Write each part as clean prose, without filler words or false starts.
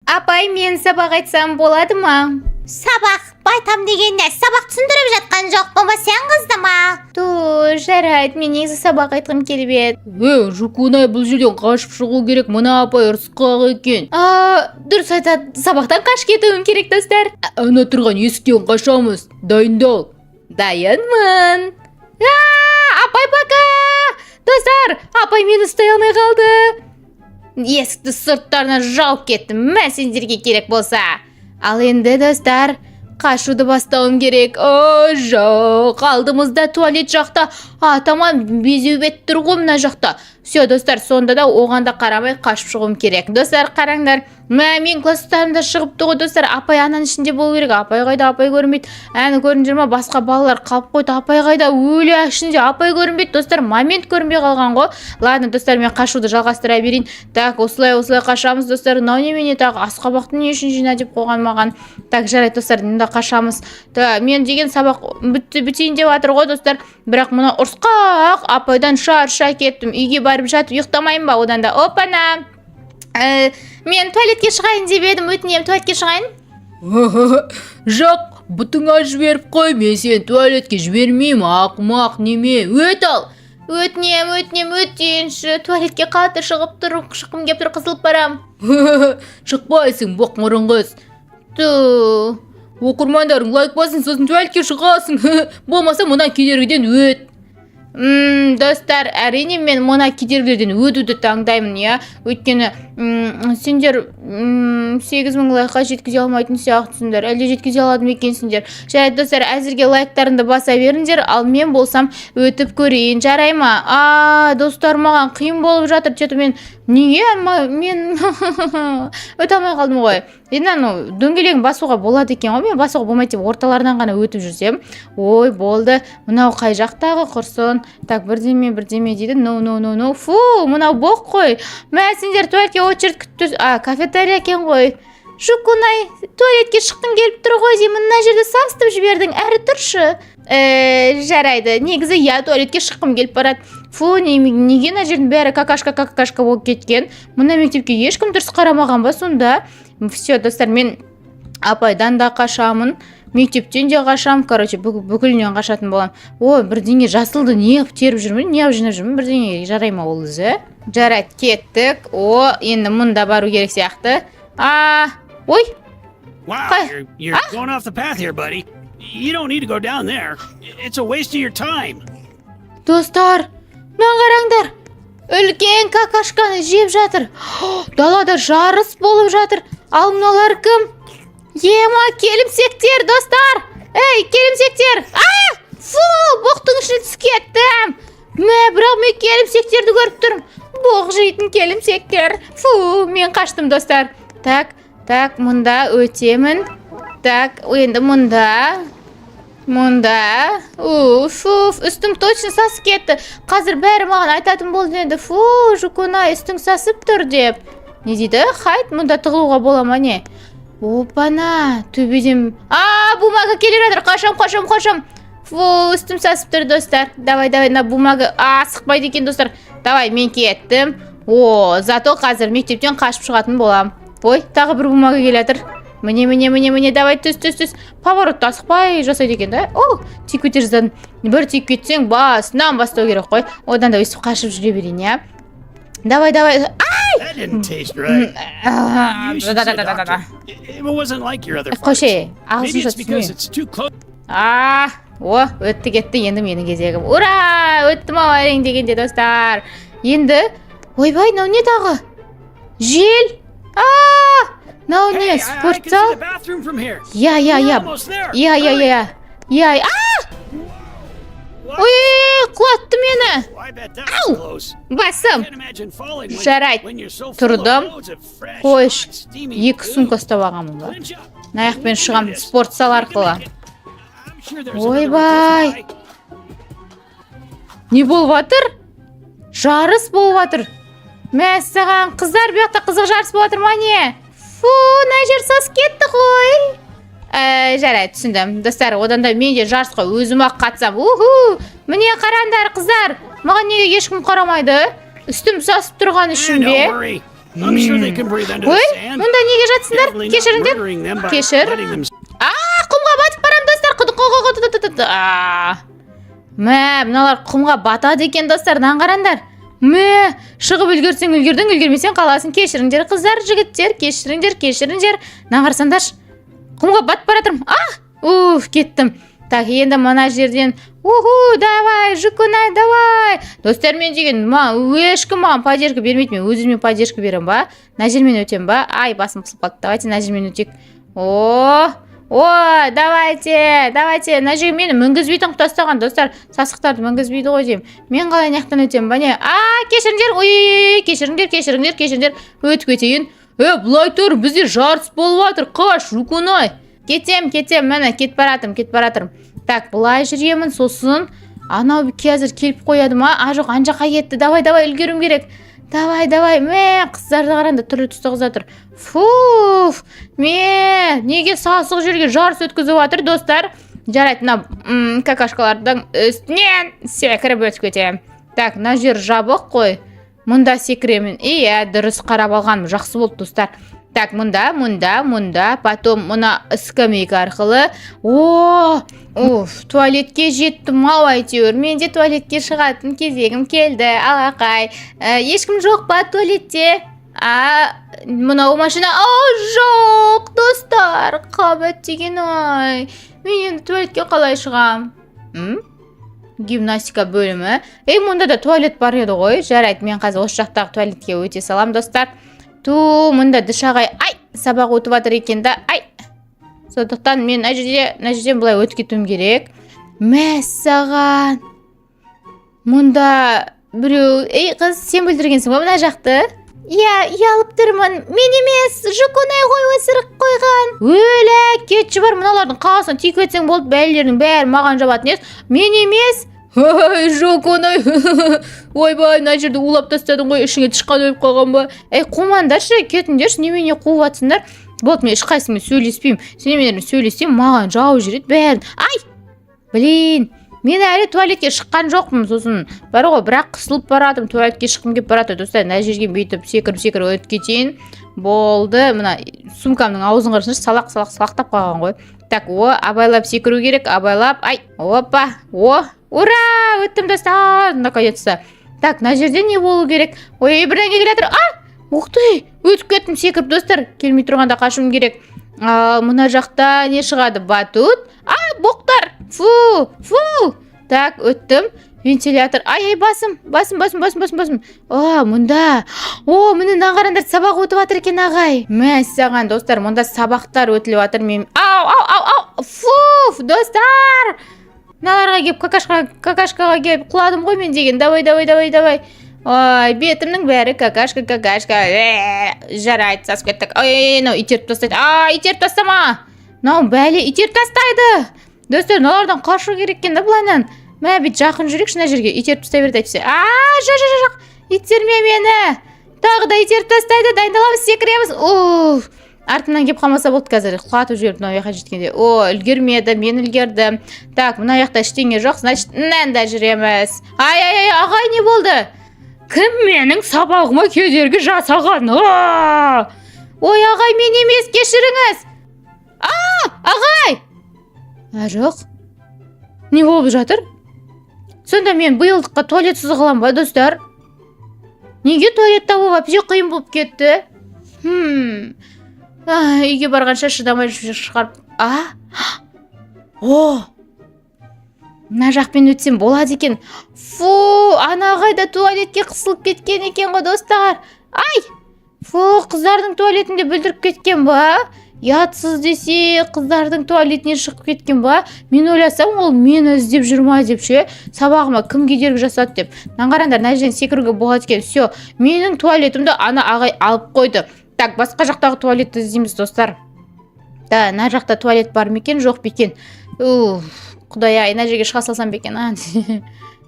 Апай, мен сабақ айтсам болады ма? Сабақ байтам дегенде сабақ түсіндіріп жатқан жоқ па, сен қыздыма? Жарайды, мен негізі сабақ айтқым келіп еді. Жукунай, бұл жерден қашып шығу керек, мына апай ұрысқақ екен. Дұрыс айтады, сабақтан қашып кетуім керек, достар. Ана тұрған есіктен қашамыз, дайындал. Дайынмын. Апай, пока! Достар, апай мені ұстай алмай қалды. Есікті сырттарына жауып кеттім, мә сендерге керек болса. Ал енді, достар, қашуды бастауым керек. Жоқ, алдымызда туалет жақта. Тамам безеу бет тұр ғой мына жақта. Все, достар, сонда да оған да қарамай қашып шығуым керек. Достар, қараңдар. Мен класстарымда шығыпты ғой, достар. Апай ананың ішінде болу керек. Апай қайда? Апай көрінбейді. Әні көрінер ма? Басқа балалар қалып қойды. Апай қайда? Өлі ішінде апай көрінбейді. Достар, момент көрінбей қалған ғой. Ладно, достар, мен қашуды жалғастыра берейін. Так, осылай қашамыз, достар. Мынау немене? Так, асқабақты не үшін жина деп қойған маған. Так, жарайды, достар, мында қашамыз. Мен деген сабақ бітейін деп жатыр ғой, достар. Бірақ мына ұрысқақ апайдан шарша кеттім. Үйге барып жатып ұйықтамайын ба? Одан да опана. Мен туалетке шығайын деп едім, өтінем, туалетке шығайын. Жоқ, бұтыңа жіберіп қой, мен сен туалетке жібермеймін, ақымақ неме, өт ал. Өтінем, өтейінші, туалетке қатты шыққым кеп тұр, қысылып барам. Шықпайсың, боқ мұрын қыз. Оқырмандарың лайк басын, сосын туалетке шығасың. Болмаса мына кедергіден өт. Достар, әрине мен мына кедергілерден өтуді таңдаймын, иә. Өйткені сендер 8000 лайкқа жеткізе алмайтын сияқтысыңдар. Әлде жеткізе аладым екенсіңдер. Жарайды, достар, әзірге лайктарыңды баса беріңдер, ал мен болсам өтіп көрейін. Жарай ма? Достар, маған қиын болып жатыр. Мен өте алмай қалдым ғой. Енді дөңгелегін басуға болады екен ғой. Мен басуға болмайды деп орталардан ғана өтіп жүрсем. Ой, болды. Мынау қай жақтағы құрсын. Так, бірдеме дейді. No. Фу, мынау боқ қой. Мә, сендер туалетке очередь күтті. Кафетерия екен ғой. Жукунай, туалетке шықтың келіп тұр ғой деймін. Мына жерде састып жібердің. Әрі тұршы. Жарайды. Негізі туалетке шыққым келіп барады. Фу, неге мына жердің бәрі какашка болып кеткен. Мына мектепке ешкім дұрыс қарамаған ба сонда? Все, достар, мен апайдан да қашамын, мектептен де қашам, бүкілінен қашатын болам. Бірдеңе жасылды неғып теріп жүрмін, неғып жинап жүрмін, бірдеңе жарай ма ол өзі? Жарайды, кеттік. Енді мұнда бару керек сияқты. Ой. Wow, you're going off the path here, buddy. You don't need to go down there. It's a waste of your time. Достар, мен қараңдар. Үлкен какашканы жеп жатыр. Далада жарыс болып жатыр. Ал мыналар кім? Ема, келімсектер, достар. Ей, келімсектер. Фу, боқтың ішіне түсіп кеттім. Бірақ мен келімсектерді көріп тұрмын. Боқ жейтін келімсектер. Фу, мен қаштым, достар. Так, мұнда өтемін. Так, енді мұнда. Үстім точно сасып кетті. Қазір бәрі маған айтатын болды енді. Фу, Жукунай, үстің сасып тұр деп. Не дейді? Хайт, мұнда тығылуға бола ма не? Опана, төбеден... бумага келер жатыр. Қашам. Фу, үстім сасып тұр, достар. Давай, на бумага. Сықпайды екен, достар. Давай, мен кеттім. Зато қазір мектептен қашып шығатын болам. Ой, тағы бір бумага келер жатыр. Міне, давай, түс. Поворотты асықпай жасайды екен, да? Тек өте жаздан. Бір тек кетсең, басынан бастау керек қой. Одан да өстіп қашып жүре берейін, я? Давай. That didn't taste right. You should see a doctor. It wasn't like your other farts. Maybe it's because it's too close. Өтті кетті, енді менің кезегім. Ура! Өттім әрең дегенде, достар. Енді, ойбай, мынау не тағы? Жел! Мынау не, спортзал? Я. Ой, құлатты мені. Басым. Жарайды, тұрдым. Қойш, 2 сумка ұстап ағамын ба. Наяқпен шығам спортзал арқылы. Ойбай. Не болып жатыр? Жарыс болып жатыр. Мәссаған, қыздар, бұяқта қызық жарыс болып жатыр ма не? Фу, мына жер сасып кетті ғой. Жарайды, түсіндім. Достар, одан да мен де жарысқа өзім-ақ қатысам. Міне қараңдар, қыздар. Маған неге ешкім қарамайды? Үстім сасып тұрған үшін бе? I'm sure they can breathe under the Ой, sand. мұнда неге жатсыңдар? Definitely not Кешіріңдер. murdering them by Кешір. letting them Құмға батып барам достар. Мә, мыналар құмға батады екен достар. Қараңдар. Мә, шығып үлгерсең үлгердің, үлгермесең қаласың. Кешіріңдер қыздар, жігіттер, кешіріңдер. Қарасаңдаршы. Құмға батып баратырмын. Кеттім. Так, енді мына жерден давай, Жукунай, давай. Достар, мен деген, ешкім маған поддержка бермейді, мен өзіме поддержка берем ба? Мына жермен өтем ба? Ай, басым қысып қалды. Давайте мына жермен өтейік. Давайте. Мына жерге мені мінгізбейтін тастаған, достар. Сасықтарды мінгізбейді ғой деймін. Мен қалай наяқтан өтем ба не? Кешіріңдер. Өтіп кетейін. Бұлай тұр, бізде жарыс болып жатыр. Қаш, Жукунай. Кетем, міне, кетіп баратырмын. Так, бұлай жүремін, сосын анау қазір келіп қояды ма? Жоқ, анжаққа кетті. Давай, үлгерім керек. Давай. Мә, қыздарды қараңдар, түрлі түсті қыздар тұр. Неге сасық жерге жарыс өткізіп жатыр, достар? Жарайды, мына какашкалардың үстінен секіріп өтіп кетемін. Так, мына жер жабық қой. Мұнда секіремін. Дұрыс қарап алғаным жақсы болды, достар. Так, мұнда, потом мұна скамейка арқылы. Туалетке жеттім ау әйтеуір. Мен де туалетке шығатын кезегім келді. Алақай, ешкім жоқ па туалетте? Мынау машина. Жоқ, достар, қабат деген ой. Мен енді туалетке қалай шығам? Гимнастика бөлімі. Мұнда да туалет бар еді ғой. Жарайды, мен қазір осы жақтағы туалетке өте салам, достар. Мұнда дышағай, сабақ өтіп жатыр екен да, сондықтан мен мына жерден бұлай өтіп кетуім керек. Мәссаған. Мұнда біреу, қыз, сен бүлдіргенсің ба мына жақты? Ұялып тұрмын. Мен емес, Жукунай ғой өсіріп қойған. Кетші бар, мыналардың қаласын тиіп кетсең болды, бәлелердің бәрі маған жабатын ес. Мен емес. Жукунай. Ойбай, мына жерде улап тастадың ғой, ішіңе тышқан өліп қалған ба? Қумандаршы, кетіңдерші, немене қуып жатсыңдар? Болды, мен ешқайсымен сөйлеспеймін. Сенеменерін сөйлесем, маған жау жүреді бәрін. Мен әлі туалетке шыққан жоқпын, сосын бар ғой, бірақ қысылып баратым, туалетке шыққым келіп барады. Достар, мына жерге бүйтіп секіріп өтіп кетейін. Болды, мына сумкамның аузын қарасаңшы, салақтап қалған ғой. Так, абайлап секіру керек, абайлап. Ура! Өттім, достар, наконец-то. Так, мына жерде не болу керек? Бірдеңе келе жатыр. Өтіп кеттім, секіріп, достар. Келмей тұрғанда қашуым керек. Мына жақта не шығады? Батут. Боқтар. Так, өттім. Вентилятор. Басым. Мұнда. Міне нағарандар сабақ өтіп жатыр екен, ағай. Мәссаған, достар, мұнда сабақтар өтіліп жатыр. Достар. Мыналарға келіп, какашкаға келіп құладым ғой мен деген. Давай. Бетімнің бәрі какашка. Жарайды, сасып кеттік. Итеріп тастайды. Итеріп тастама. Бәле, итеріп тастайды. Достар, мыналардан қашу керек екен да бұлайнан. Бет жақын жүрек шына жерге. Итеріп тастай берді әйтпесе. Жоқ. Итерме мені. Тағы да итеріп тастайды. Дайындаламыз, секіреміз. Артымнан кеп қалмаса болды қазір. Құлатып жіберіп мына жаққа жеткенде. Үлгермеді, мен үлгердім. Так, мына жақта ештеңе жоқ, значит, мынанда жүреміз. Ағай, не болды? Кім менің сабағыма кедергі жасаған? Ағай, мен емес, кешіріңіз. Ағай! Жоқ. Не болып жатыр? Сонда мен биылдыққа туалет сызғылам ба, достар? Неге туалет табу вообще қиын болып кетті? Үйге барғанша шыдамай шығарып. Мына жақпен өтсем болады екен. Ағай да туалетке қысылып кеткен екен ғой, достар. Қыздардың туалетінде бүлдіріп кеткен ба? Ятсыз десе, қыздардың туалетінен шығып кеткен ба? Мен ойласам, ол мені іздеп жүрма деп ше. Сабағыма кім кедергі жасады деп. Қараңдар, мына жерден секіруге болады екен. Все, менің туалетімді ағай алып қойды. Так, басқа жақтағы туалетті іздейміз, достар. Мына жақта туалет бар мекен, жоқ бекен. Құдай-ай, мына жерге шыға салсам бекен.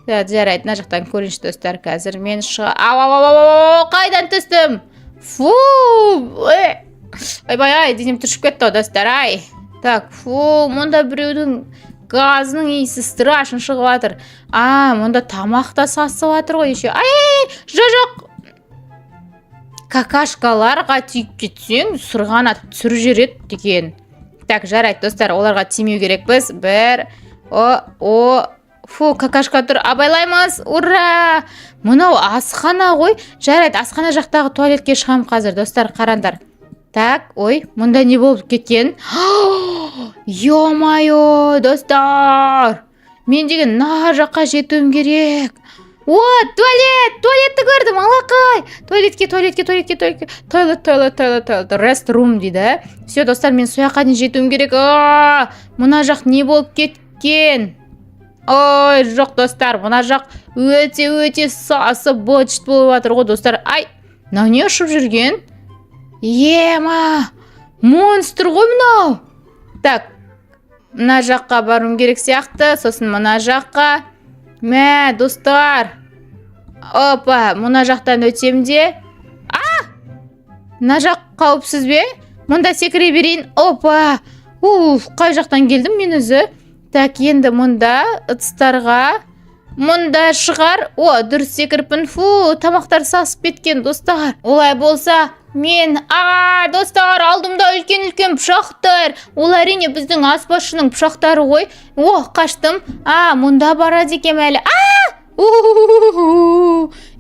Жарайды, мына жақтан көрініші, достар. Қазір мен қайдан түстім? Айбай, денем түршіп кетті, достар, Так, мұнда біреудің газының иісі страшын шығып жатыр. Мұнда тамақта сасып жатыр ғой еще. Жоқ. какашкаларға тиіп кетсең сырғанатып түсіріп жібереді деген. Так, жарайды достар, оларға тимеу керекпіз. Фу, какашка тұр. Абайлаймыз. Ура! Мынау асхана ғой. Жарайды, асхана жақтағы туалетке шығам қазір, достар, қарандар. Так, ой, мұнда не болып кеткен? Ё-майо, достар! Мен деген мына жаққа жетуім керек. О, туалетті көрдім, алақай. Туалет. Restroom дейді. Все, достар, мен сояққа дейін жетуім керек. Мына жақ не болып кеткен? Ой, жоқ, достар, мына жақ өте сасы бочт болып жатыр ғой, достар. Ай, мынау не ұшып жүрген? Ема, монстр ғой мынау. Так, мына жаққа баруым керек сияқты, сосын мына жаққа. Мә, достар. Опа, мына жақтан өтем де. Мына жақ қауіпсіз бе? Мұнда секіре берейін. Опа. Қай жақтан келдім мен өзі? Так, енді мұнда ыдыстарға. Мұнда шығар. О, дұрыс секіріппін. Фу, тамақтар сасып кеткен, достар. Олай болса, мен, достар, алдымда үлкен пышақтар. Ол әрине біздің аспазшының пышақтары ғой. О, қаштым. Мұнда барады екем әлі.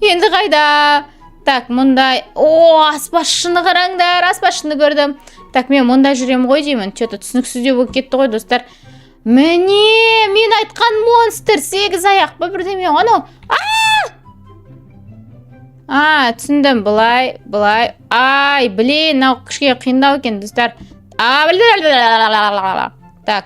Енді қайда? Так, мұндай. Аспазшыны қараңдар. Аспазшыны көрдім. Так, мен мұнда жүрем ғой деймін. Че-то түсініксіздеу болып кетті ғой, достар. Міне, мен айтқан монстр 8 аяқ па бірдеме анау. Түсіндім, былай. Ай, блин, мынау кішкене қиындау екен, достар. Так.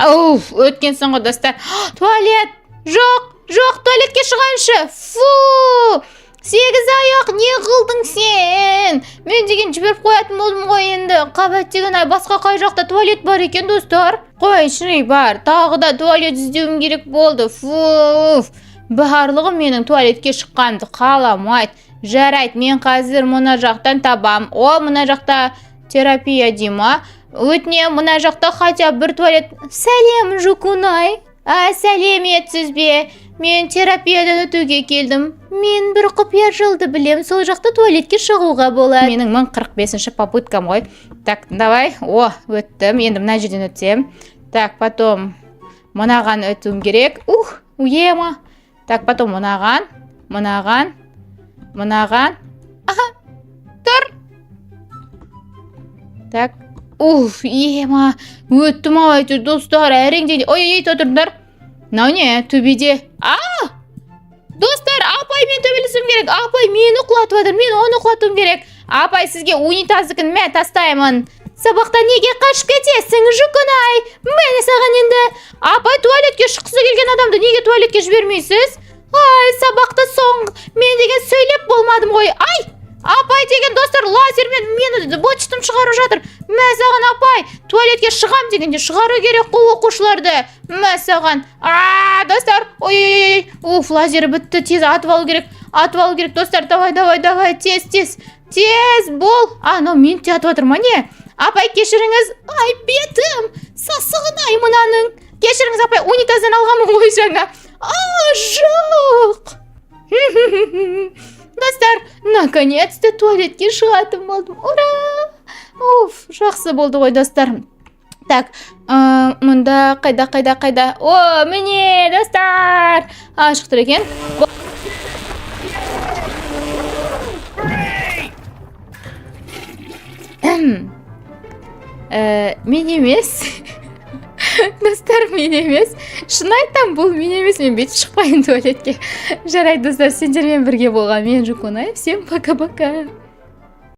Өткенсің ғой, достар. Туалет. Жоқ, туалетке шығайыншы. Фу! 8 аяқ, не қылдың сен? Мен деген жіберіп қоятын болдым ғой енді. Қабат деген басқа қай жақта туалет бар екен, достар? Қой, шыны бар. Тағы да туалет іздеуім керек болды. Фу! Барлығы менің туалетке шыққанды қаламайды. Жарайды, мен қазір мұна жақтан табам. Мұна жақта терапия дейма. Өтіне, мұна жақта хотя бір туалет. Сәлем, Жукунай. Сәлем етсіз бе? Мен терапиядан өтуге келдім. Мен бір құпия жолды білем. Сол жақта туалетке шығуға болады. Менің 1045-ші попыткам ғой. Так, давай. Өттім. Енді мына жерден өтсем. Так, потом мынаған өтуім керек. Ема. Так, потом мынаған. Тұр. Так. Ема. Өттім ау, достар. Әреңдейді. Ой, тұрдыңдар. Мынау не? Төбеде. Достар, апай мен төбелесім керек. Апай мені құлатып жатыр. Мен оны құлатуым керек. Апай, сізге унитаздікін мә тастаймын. Сабақта неге қашып кетесің, Жукунай? Мені саған енді. Апай, туалетке шыққысы келген адамды неге туалетке жібермейсіз? Сабақта соң мен деген сөйлеп болмадым ғой. Апай деген, достар, лазермен мені бочтым шығарып жатыр. Мә саған, апай, туалетке шығам дегенде шығару керек қой оқушыларды. Мә саған. Достар, лазері бітті, тез атып алу керек, достар. Давай, тез бол. Но мен те атып жатырма не? Апай, кешіріңіз. Бетім, сасығын мынаның. Кешіріңіз, апай, унитаздан алғамын ғой жаңа. Жоқ. Достар, наконец-то туалетке шығатым болдым. Ура! Жақсы болды ғой, достар. Так, мұнда қайда? Міне, достар! Ашық тұр екен. Мен емес. Достар, мен емес. Шын айтам, бұл мен емес. Мен бет шықпайын туалетке. Жарайды, достар, сендермен бірге болған мен Жукунай. Всем пока-пока.